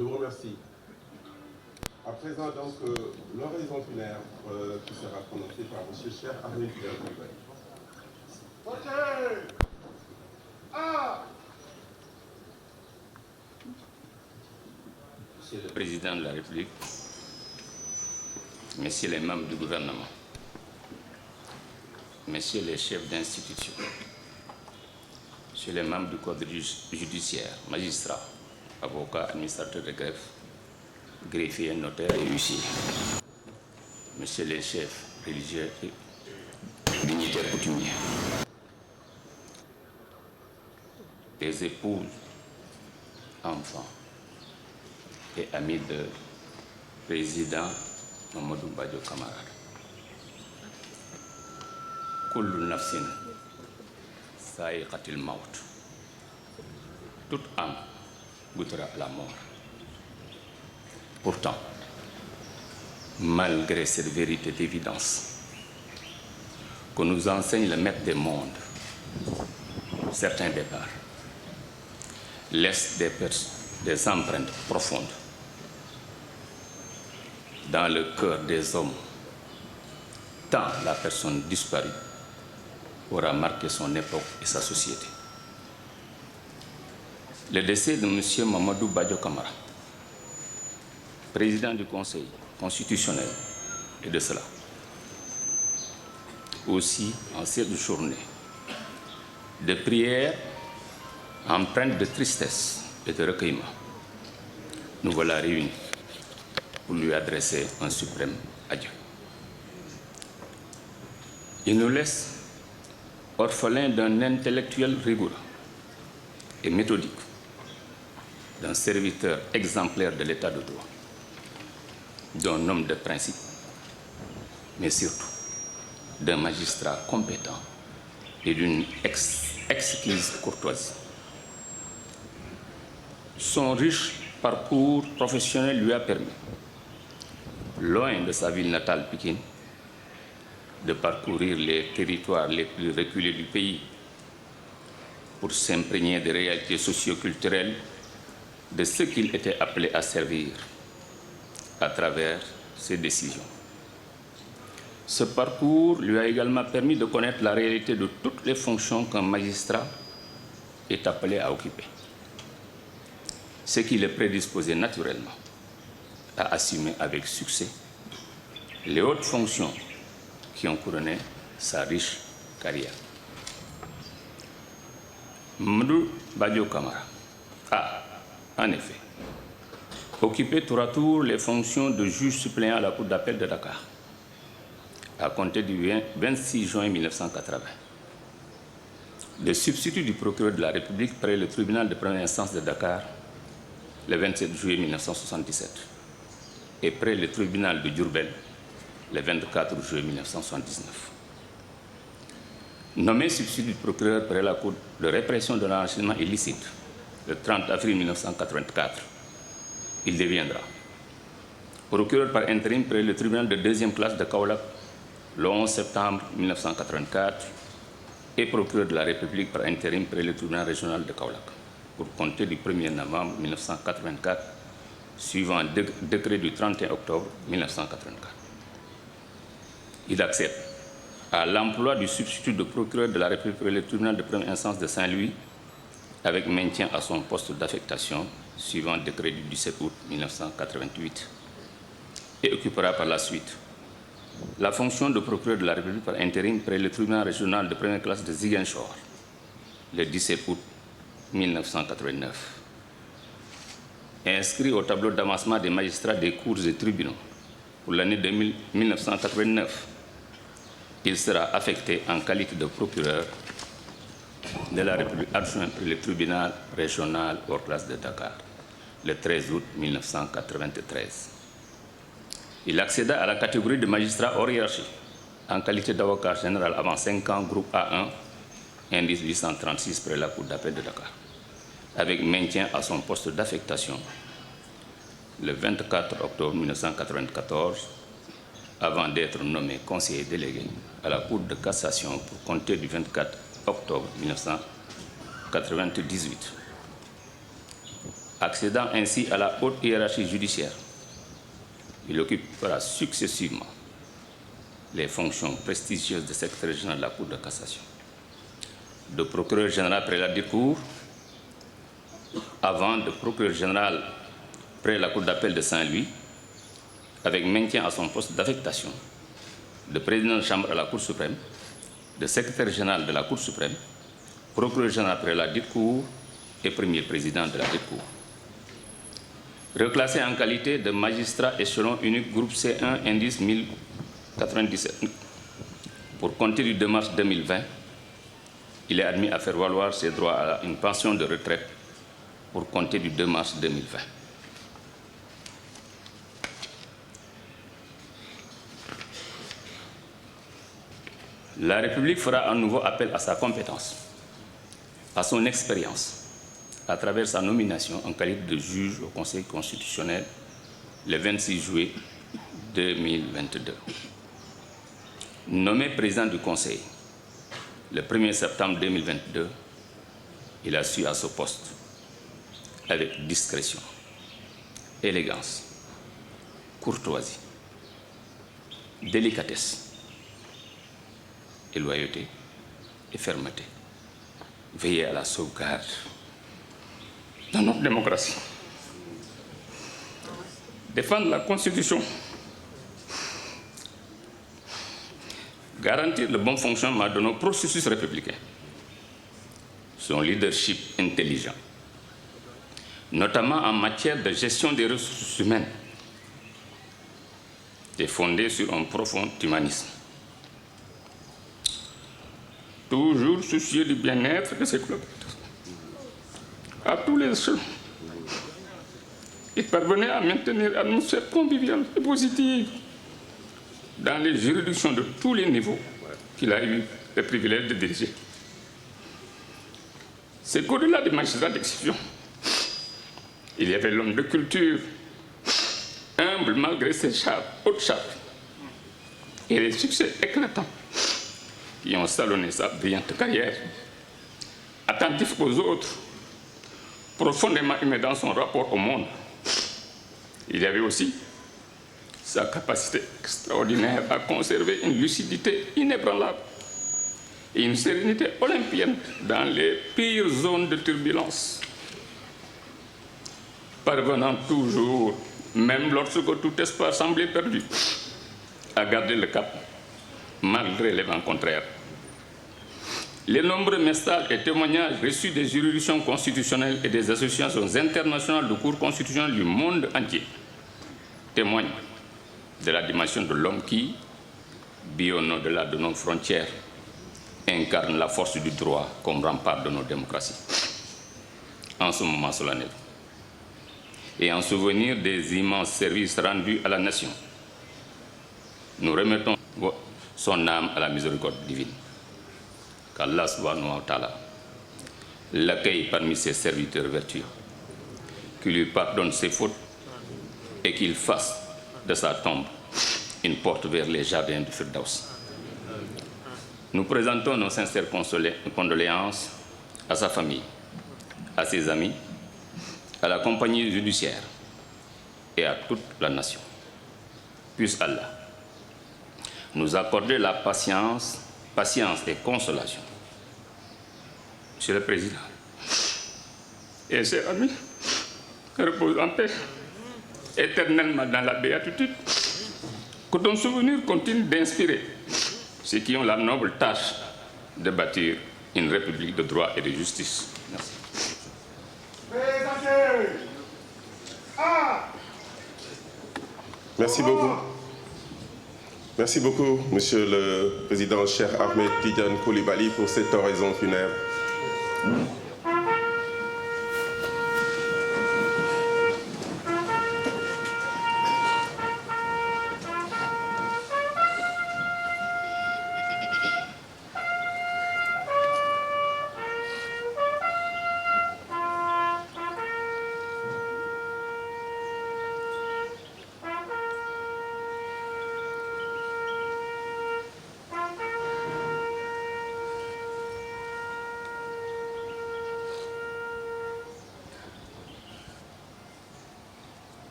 Je vous remercie. À présent, donc, l'oraison funèbre qui sera prononcée par M. Cheikh Ahmed Tidiane Coulibaly. Monsieur le Président de la République, Messieurs les membres du gouvernement, Messieurs les chefs d'institution, Messieurs les membres du Code judiciaire, magistrats, avocats, administrateurs de greffe, greffiers, notaires et huissiers, Messieurs les chefs religieux et dignitaires coutumiers, les épouses, enfants et amis de président Mamadou Badio Camara. Kullu nafsin sa'iqatil maut. Toute âme goûtera à la mort. Pourtant, malgré cette vérité d'évidence que nous enseigne le maître des mondes, certains départs laissent des empreintes profondes dans le cœur des hommes, tant la personne disparue aura marqué son époque et sa société. Le décès de M. Mamadou Badio Camara, président du Conseil constitutionnel, et de cela, aussi en cette journée de prière empreinte de tristesse et de recueillement, nous voilà réunis pour lui adresser un suprême adieu. Il nous laisse orphelins d'un intellectuel rigoureux et méthodique, d'un serviteur exemplaire de l'état de droit, d'un homme de principe, mais surtout d'un magistrat compétent et d'une exquise courtoisie. Son riche parcours professionnel lui a permis, loin de sa ville natale Pikine, de parcourir les territoires les plus reculés du pays pour s'imprégner des réalités socio-culturelles de ce qu'il était appelé à servir à travers ses décisions. Ce parcours lui a également permis de connaître la réalité de toutes les fonctions qu'un magistrat est appelé à occuper, ce qui le prédisposait naturellement à assumer avec succès les hautes fonctions qui ont couronné sa riche carrière. Mamadou Badio Camara a, en effet, occupé tour à tour les fonctions de juge suppléant à la Cour d'appel de Dakar à compter du 26 juin 1980, de substitut du procureur de la République près le tribunal de première instance de Dakar le 27 juillet 1977 et près le tribunal de Diourbel le 24 juillet 1979. Nommé substitut du procureur près la Cour de répression de l'enrichissement illicite le 30 avril 1984, il deviendra procureur par intérim près le tribunal de deuxième classe de Kaolack le 11 septembre 1984 et procureur de la République par intérim près le tribunal régional de Kaolack pour compter du 1er novembre 1984, suivant un décret du 31 octobre 1984. Il accède à l'emploi du substitut de procureur de la République près le tribunal de première instance de Saint-Louis avec maintien à son poste d'affectation suivant le décret du 17 août 1988 et occupera par la suite la fonction de procureur de la République par intérim près le tribunal régional de première classe de Ziguinchor le 17 août 1989. Inscrit au tableau d'avancement des magistrats des cours et tribunaux pour l'année 1989, il sera affecté en qualité de procureur de la République adjoint pour le tribunal régional hors classe de Dakar le 13 août 1993. Il accéda à la catégorie de magistrat hors hiérarchie en qualité d'avocat général avant 5 ans, groupe A1, indice 836 près la Cour d'appel de Dakar, avec maintien à son poste d'affectation le 24 octobre 1994, avant d'être nommé conseiller délégué à la Cour de cassation pour compter du 24 octobre 1998. accédant ainsi à la haute hiérarchie judiciaire. Il occupera successivement les fonctions prestigieuses de secrétaire général de la Cour de cassation, de procureur général près la Cour, avant de procureur général près la Cour d'appel de Saint-Louis, avec maintien à son poste d'affectation, de président de chambre à la Cour suprême, de secrétaire général de la Cour suprême, procureur général près la Cour et premier président de la Cour. Reclassé en qualité de magistrat échelon unique groupe C1 indice 1097 pour compter du 2 mars 2020, il est admis à faire valoir ses droits à une pension de retraite pour compter du 2 mars 2020. La République fera à nouveau appel à sa compétence, à son expérience, à travers sa nomination en qualité de juge au Conseil constitutionnel le 26 juillet 2022. Nommé président du Conseil le 1er septembre 2022, il a su à ce poste avec discrétion, élégance, courtoisie, délicatesse et loyauté et fermeté, veiller à la sauvegarde de notre démocratie, défendre la Constitution, garantir le bon fonctionnement de nos processus républicains, son leadership intelligent, notamment en matière de gestion des ressources humaines, est fondé sur un profond humanisme. Toujours soucieux du bien-être de ses collaborateurs, à tous les échelons, il parvenait à maintenir une atmosphère conviviale et positive dans les juridictions de tous les niveaux qu'il a eu le privilège de diriger. C'est qu'au-delà des magistrats d'exception, il y avait l'homme de culture, humble malgré ses hautes charges, et les succès éclatants qui ont salonné sa brillante carrière, attentif aux autres, profondément humain dans son rapport au monde. Il y avait aussi sa capacité extraordinaire à conserver une lucidité inébranlable et une sérénité olympienne dans les pires zones de turbulence, parvenant toujours, même lorsque tout espoir semblait perdu, à garder le cap malgré les vents contraires. Les nombreux messages et témoignages reçus des juridictions constitutionnelles et des associations internationales de cours constitutionnels du monde entier témoignent de la dimension de l'homme qui, bien au-delà de nos frontières, incarne la force du droit comme rempart de nos démocraties. En ce moment solennel, et en souvenir des immenses services rendus à la nation, nous remettons son âme à la miséricorde divine. Qu'Allah subhanahu wa ta'ala l'accueille parmi ses serviteurs vertueux, qu'il lui pardonne ses fautes et qu'il fasse de sa tombe une porte vers les jardins du Firdaus. Nous présentons nos sincères condoléances à sa famille, à ses amis, à la compagnie judiciaire et à toute la nation. Puisse Allah nous accorder la patience et consolation. Monsieur le Président et chers amis, repose en paix, éternellement dans la béatitude, que ton souvenir continue d'inspirer ceux qui ont la noble tâche de bâtir une république de droit et de justice. Merci. Merci beaucoup. Merci beaucoup, Monsieur le Président Cheikh Ahmed Tidiane Coulibaly, pour cette oraison funèbre.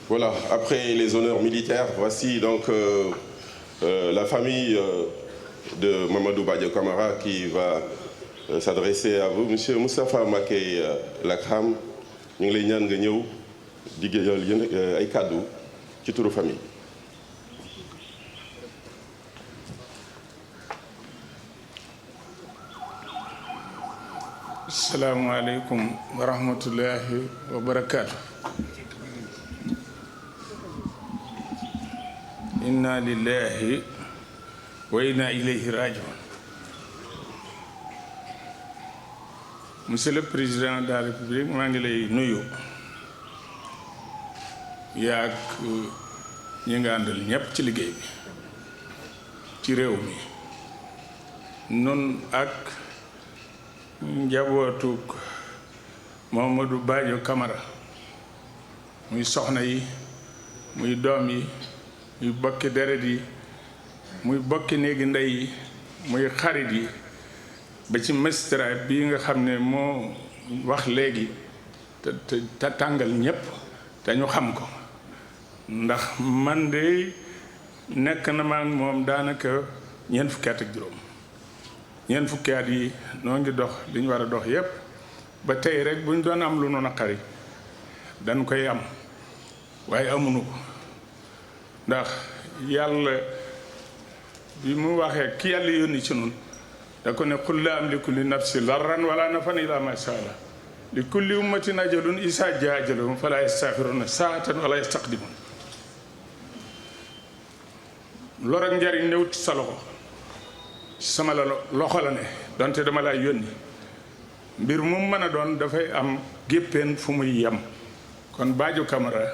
Voilà, après les honneurs militaires, voici donc la famille de Mamadou Badio Camara qui va s'adresser à vous. Monsieur Moustapha Mbacké Lakram, ñu ngi lay ñaan nga ñëw diggéeyal yéen ay kàddu ci turu famille. Asalaamaaleykum wa rahmatullahi wa barakaatu. Inna lillahi wa inna ilayhi rajiun. Monsieur le Président de la République, maa ngi lay nuyu yaak ñi nga àndal ñépp ci liggéey bi ci réew mi nun ak njabootuk Mamadou Badio Camara muy soxna yi muy doom yi muy bokki deret yi muy bokki néegi ndey yi muy xarit yi ba ci magistrat bii nga xam ne moo wax léegi te tàngal ñépp te ñu xam ko ndax man de nekk na ma ak moom daanaka ñeent fukki at ak juróom ñeent fukki at yi noo ngi dox li ñu war a dox yépp ba tey rek bu ñu doon am lu nu naqari dañ koy am waaye amuñu ko ndax yàlla bi mu waxee ki yàlla yónni ci nun da ko ne qul laa amliku li nafsi darran wala nafan illa ma shaa Allah li kulli ummatin ajalun izaa jaa ajaluhum falaa yastaxiruuna saa'atan wala yastaqdimuun lor ak njariñ newut sa loxo sama loxo la ne donte dama lay yónni mbir mu mën a doon dafay am géppeen fu muy yem kon Badio Camara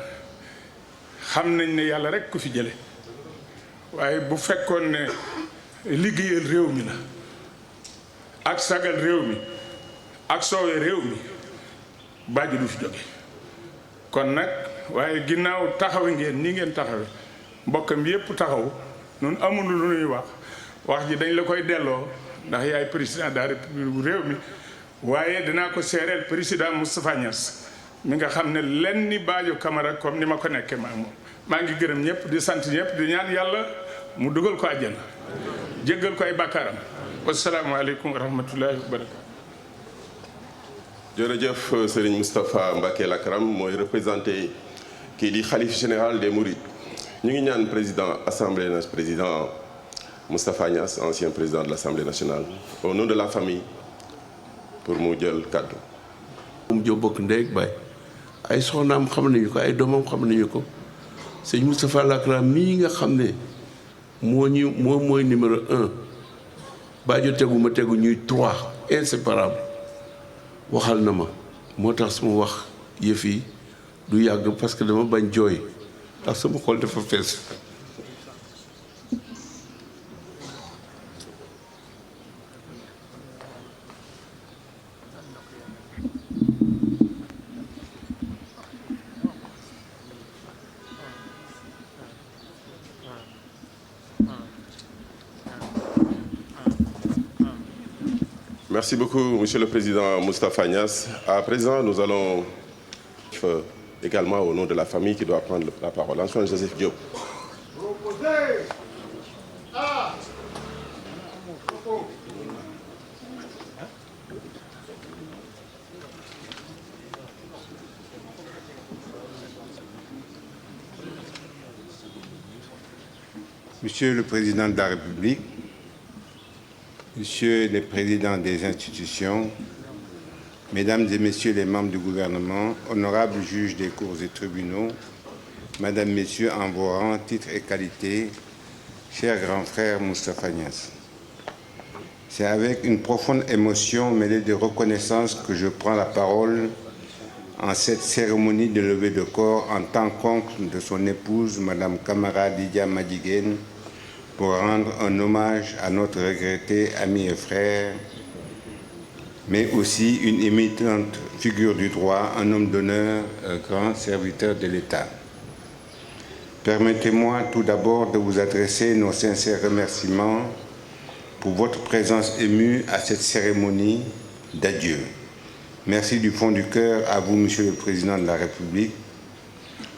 xam nañ ne yàlla rek ku fi jële waaye bu fekkoon ne liggéeyal réew mi la ak sagal réew mi ak soowee réew mi Badio du fi jóge kon nag waaye ginnaaw taxawe ngeen ni ngeen taxawe mbokkam yépp taxaw nun amul lu ñuy wax ji dañ la koy delloo ndax yaay président de la république bu réew mi waaye dinaa ko seereel président Moustapha Niass mi nga xam ne lenn ni Badio Camara comme ni ma ko nekkee maa moom maa ngi gërëm ñëpp di sant ñëpp di ñaan yàlla mu dugal ko àjjana jéggal ko ay bàkkaaram wasalaamaaleykum wa rahmatullahi wa barakatu. jërëjëf Serigne Moustapha Mbacké Lakram mooy représenté kii di xalif général des Mourides ñu ngi ñaan président assemblée président Moustapha Niass ancien président de l'Assemblée nationale au nom de la famille pour mu jël kàddu. mu jo bokk ndey ak baay ay soxnaam xam nañu ko ay doomam xam nañu ko sëñ Moustapha Lakram mii nga xam ne moom mooy numéro 1 Badio tegu ma tegu ñuy 3 inséparables waxal na ma moo tax sama wax yëf yi du yàgg parce que dama bañ jooy ndax sama xol dafa fees. Merci beaucoup, Monsieur le Président Moustapha Niass. À présent, nous allons également au nom de la famille qui doit prendre la parole. Antoine Joseph Diop. Monsieur le Président de la République, Monsieur le Président des institutions, Mesdames et Messieurs les membres du gouvernement, honorables juges des cours et tribunaux, Madame, Messieurs, en vos rangs, titres et qualités, cher grand frère Moustapha Niass. C'est avec une profonde émotion mêlée de reconnaissance que je prends la parole en cette cérémonie de levée de corps en tant qu'oncle de son épouse, Madame Camara Lydia Madjiguène, pour rendre un hommage à notre regretté ami et frère, mais aussi une imitante figure du droit, un homme d'honneur, un grand serviteur de l'État. Permettez-moi tout d'abord de vous adresser nos sincères remerciements pour votre présence émue à cette cérémonie d'adieu. Merci du fond du cœur à vous, Monsieur le Président de la République,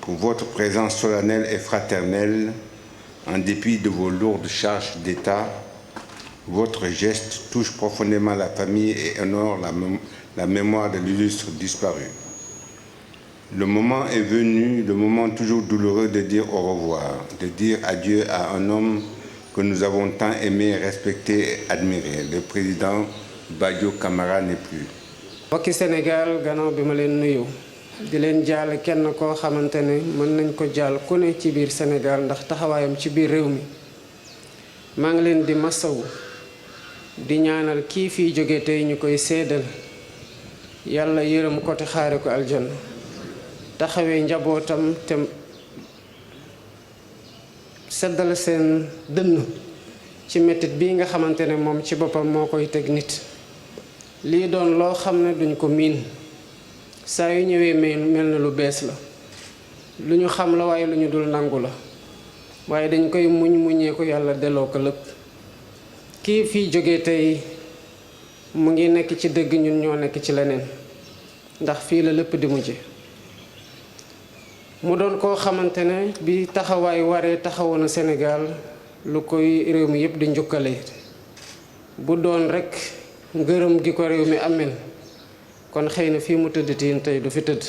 pour votre présence solennelle et fraternelle en dépit de vos lourdes charges d'État. Votre geste touche profondément la famille et honore la mémoire de l'illustre disparu. Le moment est venu, le moment toujours douloureux de dire au revoir, de dire adieu à un homme que nous avons tant aimé, respecté et admiré. Le président Badio Camara n'est plus. mbokki Sénégal gannaaw bi ma leen nuyu di leen jaal kenn koo xamante ne mën nañ ko jaal ku ne ci biir Sénégal ndax taxawaayam ci biir réew mi maa ngi leen di masawu di ñaanal kii fii jóge tey ñu koy seedal yàlla yërëm ko te xaare ko aljanna taxawee njabootam te seddal seen dënn ci mettit bii nga xamante ne moom ci boppam moo koy teg nit lii doon loo xam ne duñ ko miin saa yu ñëwee mel na lu bees la lu ñu xam la waaye lu ñu dul nangu la waaye dañ koy muñee ko yàlla delloo ko lépp kii fii jóge tey mu ngi nekk ci dëgg ñun ñoo nekk ci leneen ndax fii la lépp di mujje mu doon koo xamante ne bi taxawaay waree taxawoon na Sénégal lu koy réew mi yépp di njukkale bu doon rekk ngërëm gi ko réew mi amel kon xëy na fii mu tëdd tiin tey du fi tëdd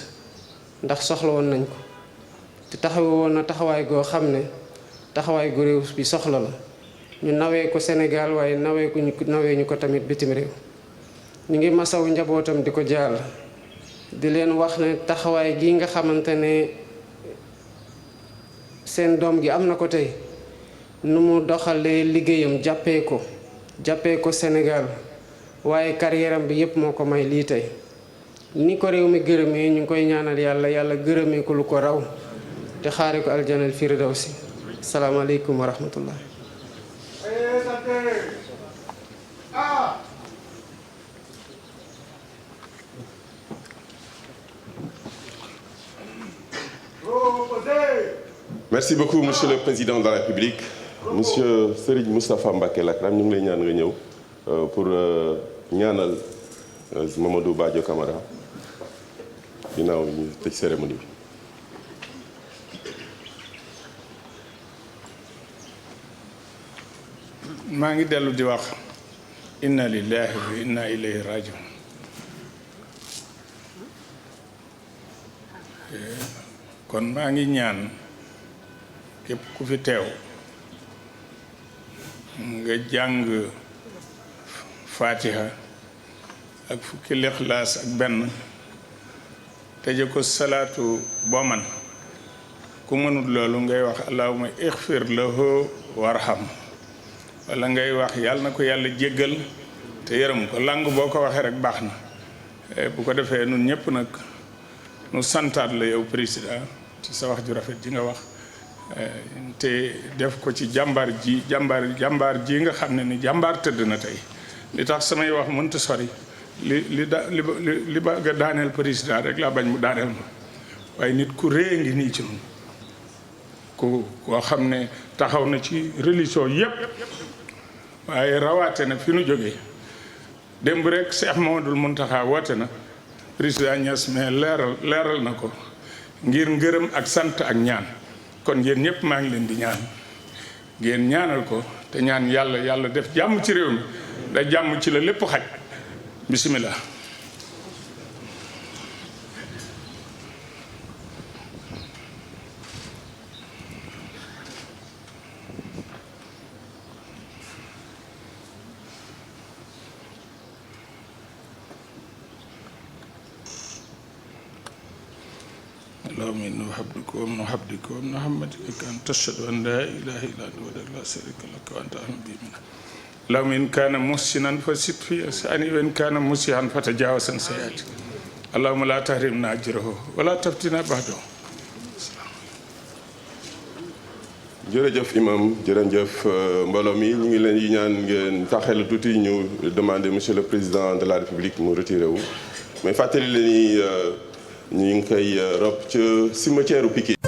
ndax soxla woon nañ ko te taxawe woon na taxawaay goo xam ne taxawaay gu réew bi soxla la ñu nawee ko Sénégal waaye nawee ñu ko tamit bitim réew ñu ngi masaw njabootam di ko jaal di leen wax ne taxawaay gi nga xamante ne seen doom gi am na ko tey nu mu doxalee liggéeyam jàppee ko Sénégal waaye carrière am bi yépp moo ko may lii tey ni ko réew mi gërëmee ñu ngi koy ñaanal yàlla gërëmee ko lu ko raw te xaare ko aljanal firdawsi salaamaaleykum wa rahmatullah. Merci beaucoup monsieur le président de la République monsieur Serigne Moustapha Mbacké Lakram ñu ngi lay ñaan nga ñëw pour ñaanal Mamadou Badio Camara ginnaaw ñu tëj cérémonie bi. maa ngi dellu di wax inna lillahi wa inna ilayhi rajiun kon maa ngi ñaan képp ku fi teew nga jàng fatiha ak fukki lixlaas ak benn tëje ko salaatu boo man ku mënut loolu ngay wax allahumma ixfir lahu warham wala ngay wax yàlla na ko yàlla jéggal te yërëm ko lang boo ko waxee rek baax na bu ko defee nun ñëpp nag nu santaat la yow président ci sa wax ju rafet ji nga wax te def ko ci jàmbaar ji nga xam ne ni jàmbaar tëdd na tey li tax samay wax mënta sori li ba nga daaneel président rek laa bañ mu daaneel ma waaye nit ku rée ngi nii ci nun koo xam ne taxaw na ci religion yépp waaye rawaate na fi nu jógee démb rek Cheikh Mamadou Mountakha woote na président Niass mais leeral na ko ngir ngërëm ak sant ak ñaan kon yéen ñëpp maa ngi leen di ñaan ngeen ñaanal ko te ñaan yàlla def jàmm ci réew mi da jàmm ci la lépp xaj bismillah. اللهم إنا عبدك وابن عبدك وابن عمتك أن تشهد أن لا إله إلا أنت وحدك لا شريك لك وأنت أعلم به منه اللهم إن كان محسنا فزد في إحسانه وإن كان مسيئا فتجاوز عن سيئاته اللهم لا تحرمنا أجره ولا تفتنا بعده. jërëjëf imam jërëjëf mbooloo mi ñu ngi leen di ñaan ngeen taxel tuuti ñu demander monsieur le président de la République mu retiré wu mais fàttali leen ni ñu ngi koy rob ci cimetière u Pikine